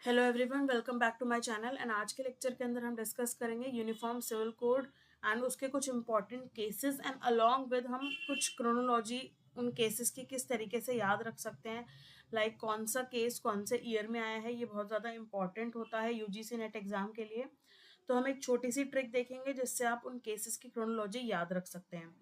Hello everyone, welcome back to my channel. And आज के lecture के अंदर हम डिस्कस करेंगे यूनिफॉर्म सिविल कोड एंड उसके कुछ important cases and along with हम कुछ क्रोनोलॉजी उन केसेस की किस तरीके से याद रख सकते हैं। लाइक कौन सा केस कौन से ईयर में आया है, ये बहुत ज़्यादा इंपॉर्टेंट होता है यूजीसी नेट एग्जाम के लिए। तो हम एक छोटी सी ट्रिक देखेंगे जिससे आप उन केसेस की क्रोनोलॉजी याद रख सकते हैं।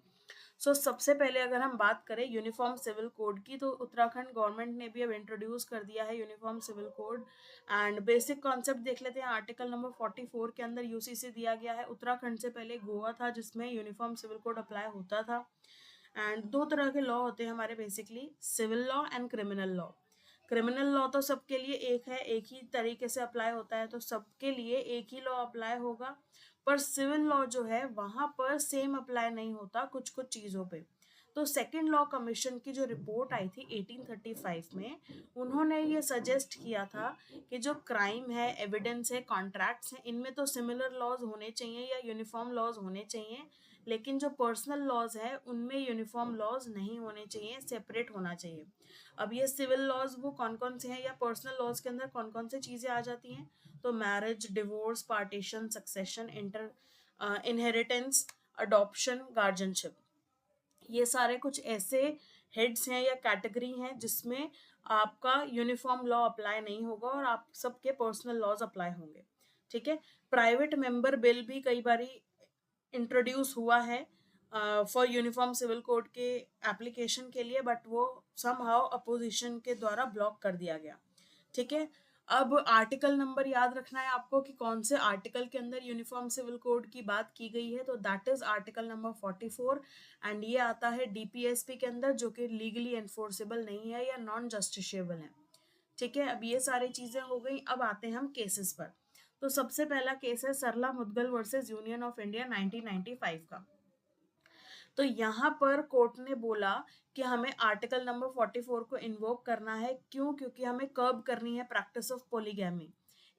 सबसे पहले अगर हम बात करें यूनिफॉर्म सिविल कोड की, तो उत्तराखंड गवर्नमेंट ने भी अब इंट्रोड्यूस कर दिया है uniform civil code. And basic concept देख लेते हैं। आर्टिकल नंबर 44 के अंदर यूसीसी दिया गया है। उत्तराखंड से पहले गोवा था जिसमें यूनिफॉर्म सिविल कोड अप्लाई होता था। एंड दो तरह के लॉ होते हैं हमारे, basically civil law and criminal law. Criminal law तो सबके लिए एक है, एक ही तरीके से अप्लाई होता है, तो सबके लिए एक ही लॉ अप्लाई होगा। पर सिविल लॉ जो है वहां पर सेम अप्लाई नहीं होता कुछ कुछ चीजों पे। तो सेकेंड लॉ कमीशन की जो रिपोर्ट आई थी 1835 में, उन्होंने ये सजेस्ट किया था कि जो क्राइम है, एविडेंस है, कॉन्ट्रैक्ट्स हैं, इनमें तो सिमिलर लॉज होने चाहिए या यूनिफॉर्म लॉज होने चाहिए। लेकिन जो पर्सनल लॉज है उनमें यूनिफॉर्म लॉज नहीं होने चाहिए, सेपरेट होना चाहिए। अब ये सिविल लॉज वो कौन कौन से हैं या पर्सनल लॉज के अंदर कौन कौन से चीजें आ जाती हैं, तो marriage, divorce, partition, succession, inter inheritance, adoption, guardianship, ये सारे कुछ ऐसे हेड्स हैं या कैटेगरी हैं जिसमें आपका यूनिफॉर्म लॉ अप्लाई नहीं होगा और आप सबके पर्सनल लॉज अप्लाई होंगे। ठीक है। प्राइवेट मेंबर बिल भी कई बारी इंट्रोड्यूस हुआ है फॉर यूनिफॉर्म सिविल कोड के एप्लीकेशन के लिए, बट वो समहाउ अपोजिशन के द्वारा ब्लॉक कर दिया गया। ठीक है। अब आर्टिकल नंबर याद रखना है आपको कि कौन से आर्टिकल के अंदर यूनिफॉर्म सिविल कोड की बात की गई है, तो that is article number 44। And ये आता है डीपीएसपी के अंदर, जो कि लीगली एनफोर्सेबल नहीं है या नॉन जस्टिशिएबल है। ठीक है। अब ये सारी चीजें हो गई। अब आते हैं हम केसेस पर। तो सबसे पहला केस है Sarla Mudgal versus Union of India 1995 का। तो यहाँ पर कोर्ट ने बोला कि हमें आर्टिकल नंबर 44 को इन्वोक करना है। क्यों? क्योंकि हमें कर्ब करनी है practice of polygamy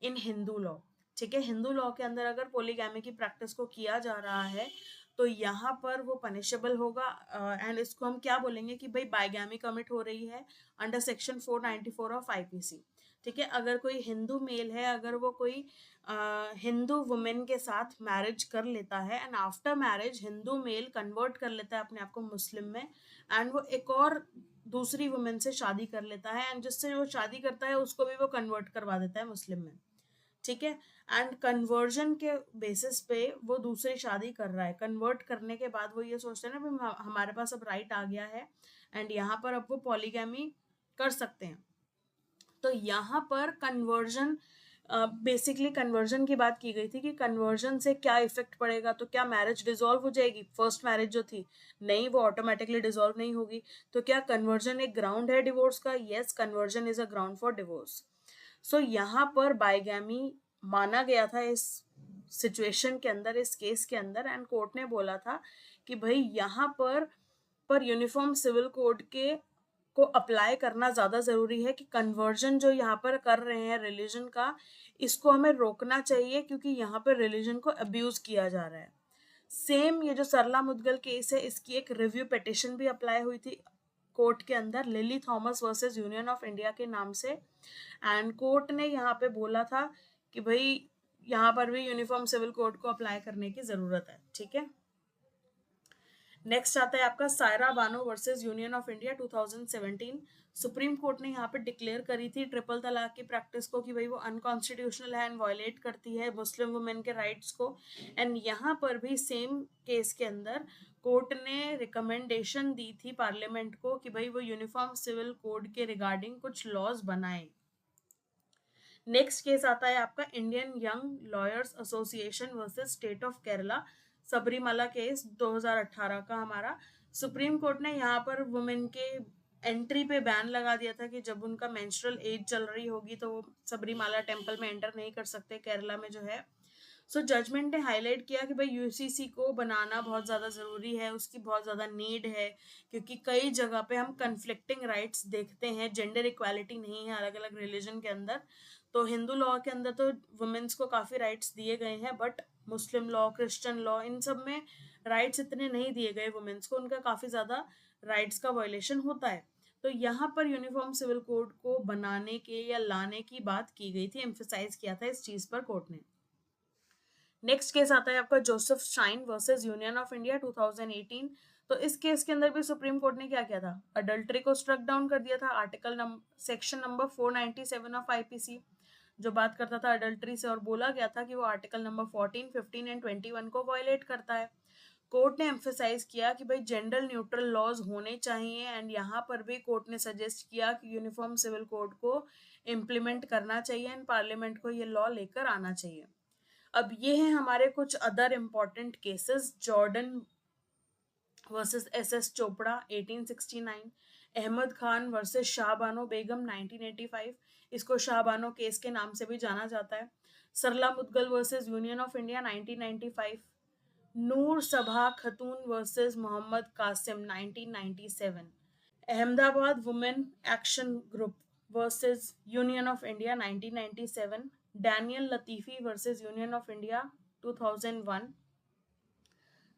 in Hindu law. ठीक है। हिंदू लॉ के अंदर अगर पोलीगैमी की प्रैक्टिस को किया जा रहा है तो यहाँ पर वो पनिशेबल होगा। एंड इसको हम क्या बोलेंगे कि भाई बाइगैमी कमिट हो रही है अंडर सेक्शन 494 ऑफ आईपीसी। ठीक है। अगर कोई हिंदू मेल है, अगर वो कोई हिंदू वुमेन के साथ मैरिज कर लेता है and after marriage Hindu male convert कर लेता है अपने आप को मुस्लिम में, एंड वो एक और दूसरी वुमेन से शादी कर लेता है एंड जिससे वो शादी करता है उसको भी वो कन्वर्ट करवा देता है मुस्लिम में। ठीक है। एंड कन्वर्जन के बेसिस पे वो दूसरी शादी कर रहा है। कन्वर्ट करने के बाद वो ये सोचते हैं ना हमारे पास अब राइट आ गया है एंड यहाँ पर अब वो पॉलीगैमी कर सकते हैं। तो यहाँ पर कन्वर्जन, बेसिकली कन्वर्जन की बात की गई थी कि कन्वर्जन से क्या इफेक्ट पड़ेगा। तो क्या मैरिज डिसॉल्व हो जाएगी? फर्स्ट मैरिज जो थी, नहीं, वो ऑटोमेटिकली डिसॉल्व नहीं होगी। तो क्या कन्वर्जन एक ग्राउंड है डिवोर्स का? Yes, conversion is a ground for divorce. यहाँ पर बाइगैमी माना गया था इस सिचुएशन के अंदर, इस केस के अंदर। एंड कोर्ट ने बोला था कि भाई यहाँ पर यूनिफॉर्म सिविल कोड के को अप्लाई करना ज्यादा जरूरी है कि कन्वर्जन जो यहाँ पर कर रहे हैं रिलीजन का, इसको हमें रोकना चाहिए क्योंकि यहाँ पर रिलीजन को अब्यूज किया जा रहा है। सेम ये जो सरला मुदगल केस है, इसकी एक रिव्यू पिटिशन भी अप्लाई हुई थी कोर्ट के अंदर, lily Thomas versus Union of India के नाम से। एंड कोर्ट ने यहाँ पे बोला था कि भाई यहाँ पर भी यूनिफॉर्म सिविल कोड को अप्लाई करने की जरूरत है। ठीक है। नेक्स्ट आता है आपका Saira Bano versus Union of India 2017। Supreme court ने यहाँ पे डिक्लेयर करी थी ट्रिपल तलाक की प्रैक्टिस को कि भाई वो अनकॉन्स्टिट्यूशनल है एंड वायलेट करती है मुस्लिम वुमेन के राइट्स को। एंड यहाँ पर भी सेम केस के अंदर कोर्ट ने रिकमेंडेशन दी थी पार्लियामेंट को कि भाई वो यूनिफॉर्म सिविल कोड के रिगार्डिंग कुछ लॉज बनाए। नेक्स्ट केस आता है आपका Indian young lawyers association versus state of Kerala, Sabarimala case 2018 का हमारा। सुप्रीम कोर्ट ने यहाँ पर वुमेन के एंट्री पे बैन लगा दिया था कि जब उनका मेंस्ट्रुअल एज चल रही होगी तो वो सबरीमाला टेम्पल में एंटर नहीं कर सकते, केरला में जो है। जजमेंट ने हाईलाइट किया कि भाई यूसीसी को बनाना बहुत ज़्यादा ज़रूरी है, उसकी बहुत ज़्यादा नीड है, क्योंकि कई जगह पे हम कन्फ्लिक्टिंग राइट्स देखते हैं, जेंडर इक्वालिटी नहीं है अलग अलग रिलीजन के अंदर। तो हिंदू लॉ के अंदर तो वुमेन्स को काफ़ी राइट्स दिए गए हैं, but Muslim law, Christian law, इन सब में राइट्स इतने नहीं दिए गए वुमेन्स को, उनका काफ़ी ज़्यादा राइट्स का वायलेशन होता है। तो यहाँ पर यूनिफॉर्म सिविल कोड को बनाने के या लाने की बात की गई थी, एम्फेसाइज किया था इस चीज पर कोर्ट ने। नेक्स्ट केस आता है आपका Joseph shine versus Union of India 2018। तो इस केस के अंदर भी सुप्रीम कोर्ट ने क्या किया था, अडल्ट्री को स्ट्रक डाउन कर दिया था। सेक्शन नंबर 497 ऑफ आईपीसी जो बात करता था अडल्ट्री से, और बोला गया था कि वो आर्टिकल नंबर 14, 15 एंड 21 को वायलेट करता है। कोर्ट ने एम्फेसाइज किया कि भाई जेंडर न्यूट्रल लॉज होने चाहिए, एंड यहाँ पर भी कोर्ट ने सजेस्ट किया कि यूनिफॉर्म सिविल कोड को इम्प्लीमेंट करना चाहिए एंड पार्लियामेंट को ये लॉ लेकर आना चाहिए। अब ये हैं हमारे कुछ other important cases. Jordan versus SS Chopra 1869, Ahmed Khan versus Shahbano Begum 1985, इसको शाहबानो केस के नाम से भी जाना जाता है। Sarla Mudgal versus Union of India 1995, Noor Saba Khatoon versus Mohammad Qasim 1997, Ahmedabad women action group versus Union of India 1997, Daniel Latifi versus Union of India 2001,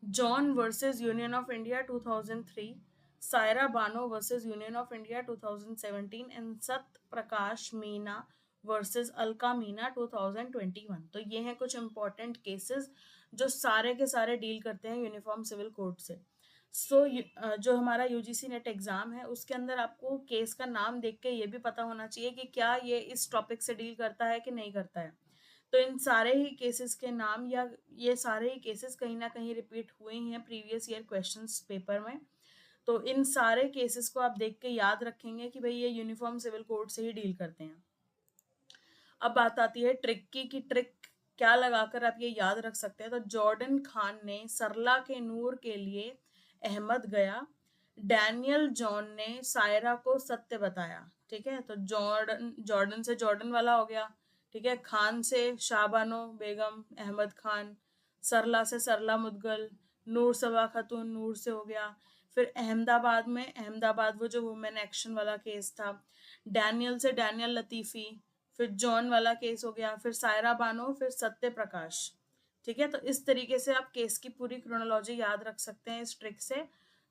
John versus Union of India 2003, Saira Bano versus Union of India 2017 and Sat Prakash Meena versus Alka Meena 2021। तो ये हैं कुछ इंपॉर्टेंट केसेस जो सारे के सारे डील करते हैं यूनिफॉर्म सिविल कोड से। जो हमारा यूजीसी नेट एग्जाम है उसके अंदर आपको केस का नाम देख के ये भी पता होना चाहिए कि क्या ये इस टॉपिक से डील करता है कि नहीं करता है। तो इन सारे ही केसेस के नाम या ये सारे ही केसेस कहीं ना कहीं रिपीट हुए ही हैं प्रीवियस ईयर क्वेश्चंस पेपर में। तो इन सारे केसेस को आप देख के याद रखेंगे कि भाई ये यूनिफॉर्म सिविल कोड से ही डील करते हैं। अब बात आती है ट्रिक की, कि ट्रिक क्या लगाकर आप ये याद रख सकते हैं। तो जॉर्डन खान ने सरला के नूर के लिए अहमद गया, डैनियल जॉन ने सायरा को सत्य बताया। ठीक है, तो जॉर्डन से जॉर्डन वाला हो गया। ठीक है, खान से शाहबानो बेगम अहमद खान, सरला से सरला मुदगल, नूर सबा खातून नूर से हो गया। फिर अहमदाबाद में अहमदाबाद वो जो वुमेन एक्शन वाला केस था, डैनियल से डैनियल लतीफी, फिर जॉन वाला केस हो गया, फिर सायरा बानो, फिर सत्य प्रकाश। ठीक है, तो इस तरीके से आप केस की पूरी क्रोनोलॉजी याद रख सकते हैं इस ट्रिक से।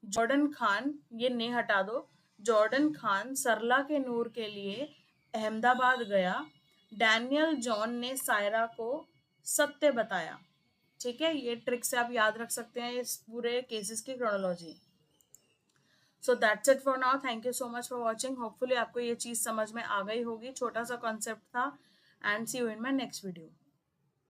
जॉर्डन खान, ये ने हटा दो, जॉर्डन खान सरला के नूर के लिए अहमदाबाद गया, डैनियल जॉन ने सायरा को सत्य बताया। ठीक है, ये ट्रिक से आप याद रख सकते हैं इस पूरे केसेस की chronology. So that's it for now, thank you so much for watching. Hopefully आपको ये चीज़ समझ में आ गई होगी, छोटा सा कॉन्सेप्ट था। And see you in my next video.